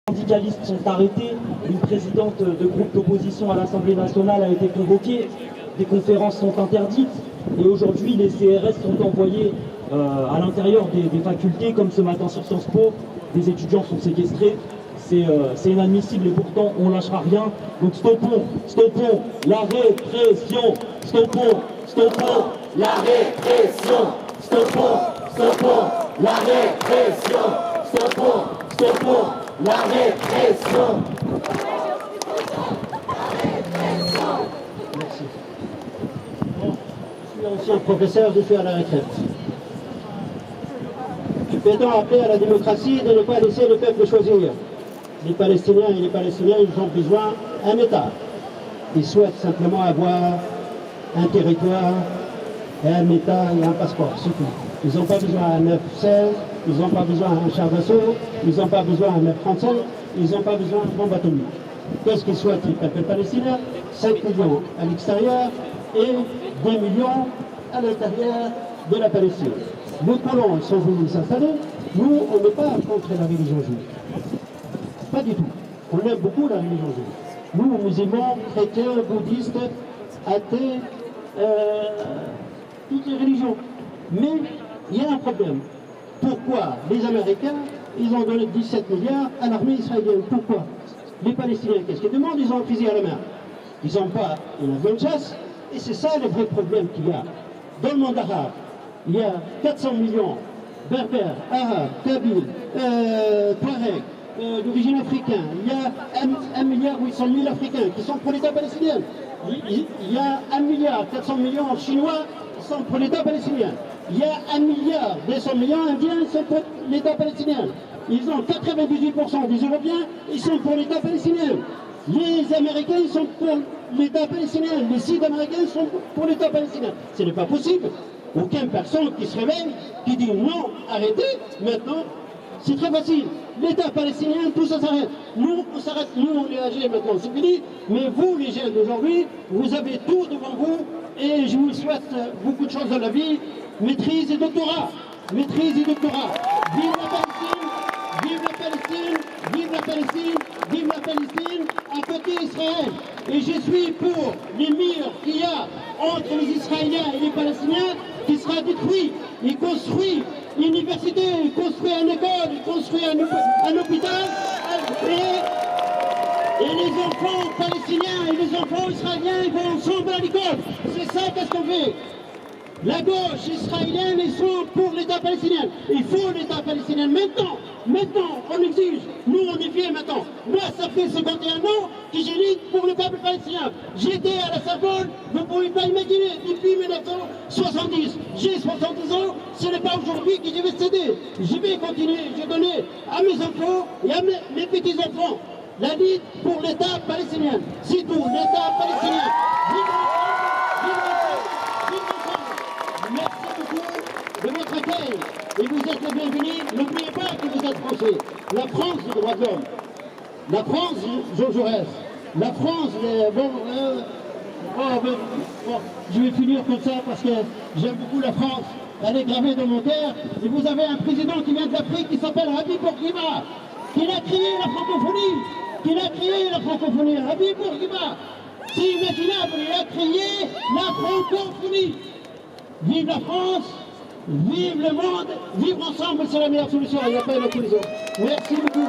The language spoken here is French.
syndicalistes sont arrêtés, une présidente de groupe d'opposition à l'Assemblée nationale a été convoquée, des conférences sont interdites et aujourd'hui les CRS sont envoyés à l'intérieur des facultés, comme ce matin sur Sciences Po, des étudiants sont séquestrés. C'est inadmissible et pourtant on ne lâchera rien. Donc stoppons la répression, stoppons la répression, stoppons la répression, stoppons la répression. Merci. Bon, je suis ancien professeur, je suis à la retraite. Je prétends appeler à la démocratie de ne pas laisser le peuple choisir. Les Palestiniens et les Palestiniens, ils ont besoin d'un État. Ils souhaitent simplement avoir un territoire et un État et un passeport, c'est tout. Ils n'ont pas besoin d'un F-16, ils n'ont pas besoin d'un char d'assaut, ils n'ont pas besoin d'un F-35, ils n'ont pas besoin d'un bombe atomique. Qu'est-ce qu'ils souhaitent, les peuples palestiniens? 5 millions à l'extérieur et 2 millions à l'intérieur de la Palestine. Les colons sont venus s'installer. Nous, on n'est pas contre la religion juive. Pas du tout. On aime beaucoup la religion juive. Nous, musulmans, chrétiens, bouddhistes, athées, toutes les religions. Mais il y a un problème. Pourquoi les Américains, ils ont donné 17 milliards à l'armée israélienne? Pourquoi? Les Palestiniens, qu'est-ce qu'ils demandent? Ils ont un fusil à la main. Ils n'ont pas un avion de chasse. Et c'est ça le vrai problème qu'il y a. Dans le monde arabe, il y a 400 millions berbères, arabes, kabyles, touaregs, d'origine africaine. Il y a 1,8 milliard Africains qui sont pour l'État palestinien. Il y a 1,4 milliard Chinois qui sont pour l'État palestinien. Il y a 1,2 milliard Indiens qui sont pour l'État palestinien. Ils ont 98% des Européens, ils sont pour l'État palestinien. Les Américains, ils sont pour l'État palestinien. Les Sud-Américains sont pour l'État palestinien. Ce n'est pas possible. Aucune personne qui se réveille, qui dit non, arrêtez, maintenant, c'est très facile. L'État palestinien, tout ça s'arrête. Nous, on s'arrête, nous, on est âgés maintenant, c'est fini. Mais vous, les jeunes d'aujourd'hui, vous avez tout devant vous et je vous souhaite beaucoup de choses dans la vie. Maîtrise et doctorat. Maîtrise et doctorat. Vive la Palestine, vive la Palestine, vive la Palestine, vive la Palestine, à côté Israël. Et je suis pour les murs qu'il y a entre les Israéliens et les Palestiniens qui sera détruit. Il construit une université, il construit une école, il construit un hôpital. Et les enfants palestiniens et les enfants israéliens ils vont ensemble à l'école. C'est ça qu'est-ce qu'on fait. La gauche israélienne, ils sont pour l'État palestinien. Il faut l'État palestinien maintenant. Maintenant, on exige. Nous, on est fiers maintenant. Moi, ça fait 51 ans que je lutte pour le peuple palestinien. J'étais à la Sorbonne, vous ne pouvez pas imaginer, depuis 1970. J'ai 70 ans, ce n'est pas aujourd'hui que je vais céder. Je vais continuer, je vais donner à mes enfants et à mes petits-enfants la lutte pour l'État palestinien. C'est tout, l'État palestinien. Merci beaucoup de votre accueil et vous êtes les bienvenus. N'oubliez pas que vous êtes français. La France du droit de l'homme, la France Jean Jaurès, la France je vais finir comme ça parce que j'aime beaucoup la France. Elle est gravée dans mon cœur. Et vous avez un président qui vient de l'Afrique qui s'appelle Habib Bourguiba, qui a créé la francophonie. Habib Bourguiba, c'est imaginable, il a créé la francophonie. Vive la France, vive le monde, vivre ensemble, c'est la meilleure solution. Il n'y a pas une autre solution. Merci beaucoup.